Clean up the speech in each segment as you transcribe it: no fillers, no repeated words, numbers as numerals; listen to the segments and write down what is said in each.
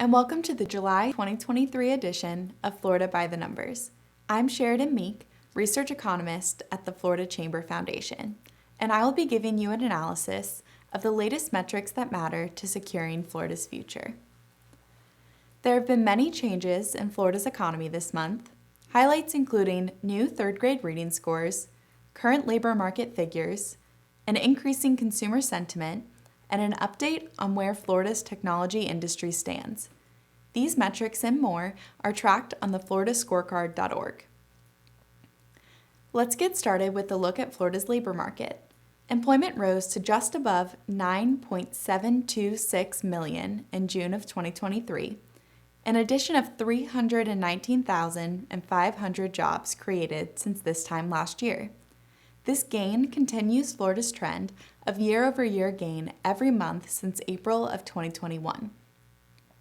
and welcome to the July 2023 edition of Florida by the Numbers. I'm Sheridan Meek, research economist at the Florida Chamber Foundation, and I will be giving you an analysis of the latest metrics that matter to securing Florida's future. There have been many changes in Florida's economy this month, highlights including new third grade reading scores, current labor market figures, an increasing consumer sentiment, and an update on where Florida's technology industry stands. These metrics and more are tracked on the floridascorecard.org. Let's get started with a look at Florida's labor market. Employment rose to just above 9.726 million in June of 2023, an addition of 319,500 jobs created since this time last year. This gain continues Florida's trend of year-over-year gain every month since April of 2021.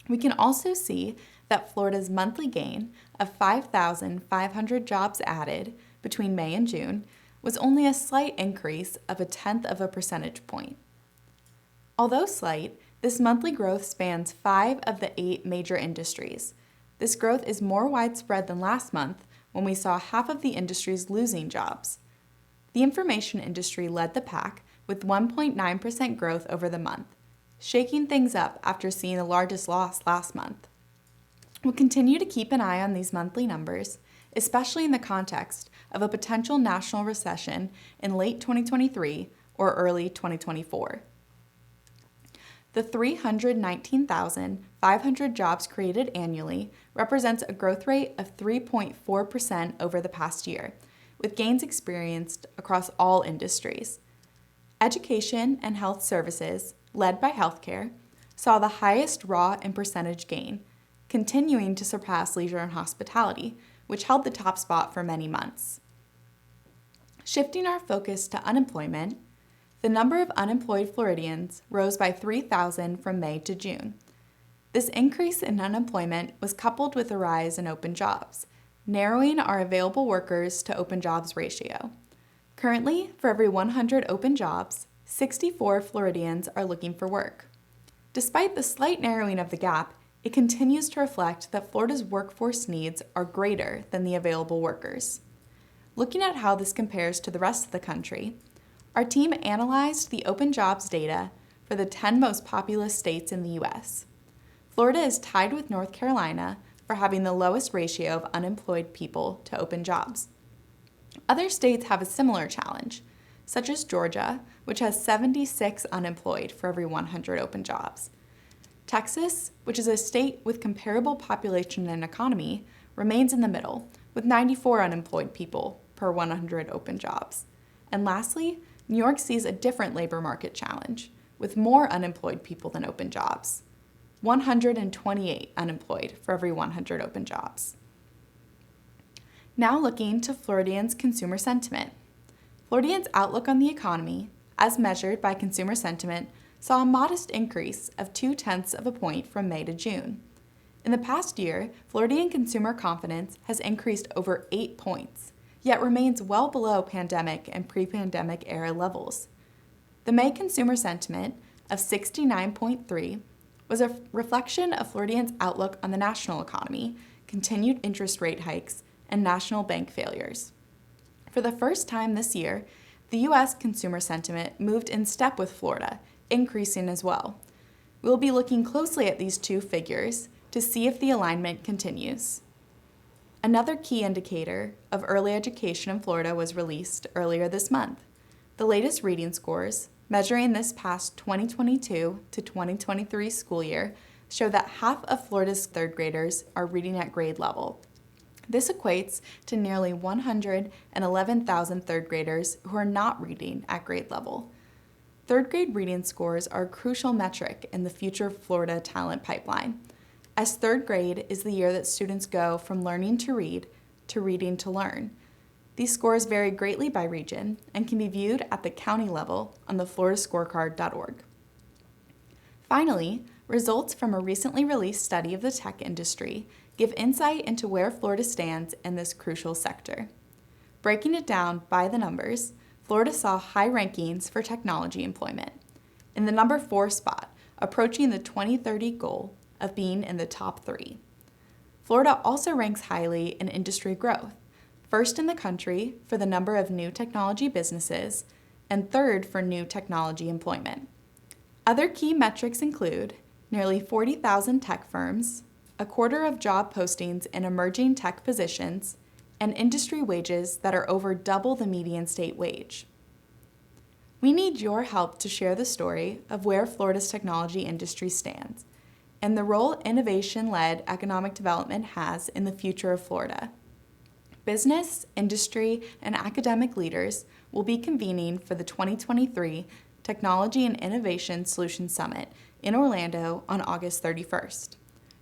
We can also see that Florida's monthly gain of 5,500 jobs added between May and June was only a slight increase of 0.1 of a percentage point. Although slight, this monthly growth spans 5 of the 8 major industries. This growth is more widespread than last month when we saw half of the industries losing jobs. The information industry led the pack with 1.9% growth over the month, shaking things up after seeing the largest loss last month. We'll continue to keep an eye on these monthly numbers, especially in the context of a potential national recession in late 2023 or early 2024. The 319,500 jobs created annually represents a growth rate of 3.4% over the past year, with gains experienced across all industries. Education and health services, led by healthcare, saw the highest raw and percentage gain, continuing to surpass leisure and hospitality, which held the top spot for many months. Shifting our focus to unemployment, the number of unemployed Floridians rose by 3,000 from May to June. This increase in unemployment was coupled with a rise in open jobs, narrowing our available workers to open jobs ratio. Currently, for every 100 open jobs, 64 Floridians are looking for work. Despite the slight narrowing of the gap, it continues to reflect that Florida's workforce needs are greater than the available workers. Looking at how this compares to the rest of the country, our team analyzed the open jobs data for the 10 most populous states in the U.S. Florida is tied with North Carolina for having the lowest ratio of unemployed people to open jobs. Other states have a similar challenge, such as Georgia, which has 76 unemployed for every 100 open jobs. Texas, which is a state with comparable population and economy, remains in the middle, with 94 unemployed people per 100 open jobs. And lastly, New York sees a different labor market challenge, with more unemployed people than open jobs. 128 unemployed for every 100 open jobs. Now looking to Floridians' consumer sentiment. Floridians' outlook on the economy, as measured by consumer sentiment, saw a modest increase of 0.2 of a point from May to June. In the past year, Floridian consumer confidence has increased over 8 points, yet remains well below pandemic and pre-pandemic era levels. The May consumer sentiment of 69.3 was a reflection of Floridians' outlook on the national economy, continued interest rate hikes, and national bank failures. For the first time this year, the U.S. consumer sentiment moved in step with Florida, increasing as well. We'll be looking closely at these two figures to see if the alignment continues. Another key indicator of early education in Florida was released earlier this month. The latest reading scores, measuring this past 2022 to 2023 school year, show that half of Florida's third graders are reading at grade level. This equates to nearly 111,000 third graders who are not reading at grade level. Third grade reading scores are a crucial metric in the future Florida talent pipeline, as third grade is the year that students go from learning to read to reading to learn. These scores vary greatly by region and can be viewed at the county level on the floridascorecard.org. Finally, results from a recently released study of the tech industry give insight into where Florida stands in this crucial sector. Breaking it down by the numbers, Florida saw high rankings for technology employment. In the number 4 spot, approaching the 2030 goal of being in the top 3. Florida also ranks highly in industry growth, first in the country for the number of new technology businesses, and third for new technology employment. Other key metrics include nearly 40,000 tech firms, a quarter of job postings in emerging tech positions, and industry wages that are over double the median state wage. We need your help to share the story of where Florida's technology industry stands and the role innovation-led economic development has in the future of Florida. Business, industry, and academic leaders will be convening for the 2023 Technology and Innovation Solutions Summit in Orlando on August 31st.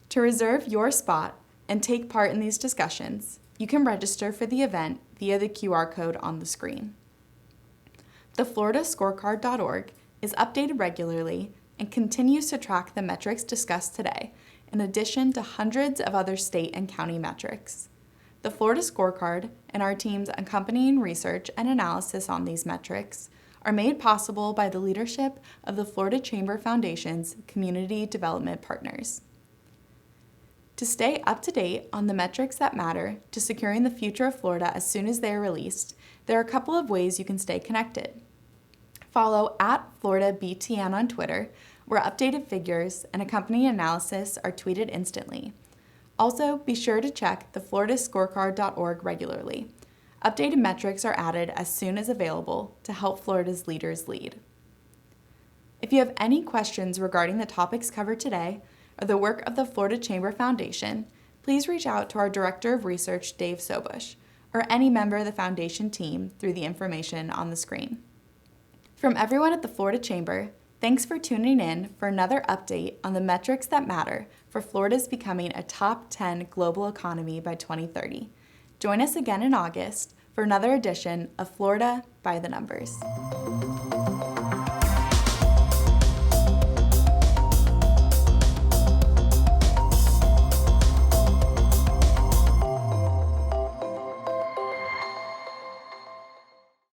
To reserve your spot and take part in these discussions, you can register for the event via the QR code on the screen. The FloridaScorecard.org is updated regularly and continues to track the metrics discussed today, in addition to hundreds of other state and county metrics. The Florida Scorecard and our team's accompanying research and analysis on these metrics are made possible by the leadership of the Florida Chamber Foundation's Community Development Partners. To stay up to date on the metrics that matter to securing the future of Florida as soon as they are released, there are a couple of ways you can stay connected. Follow @FloridaBTN on Twitter, where updated figures and accompanying analysis are tweeted instantly. Also, be sure to check the FloridaScorecard.org regularly. Updated metrics are added as soon as available to help Florida's leaders lead. If you have any questions regarding the topics covered today or the work of the Florida Chamber Foundation, please reach out to our Director of Research, Dave Sobush, or any member of the Foundation team through the information on the screen. From everyone at the Florida Chamber, thanks for tuning in for another update on the metrics that matter for Florida's becoming a top 10 global economy by 2030. Join us again in August for another edition of Florida by the Numbers.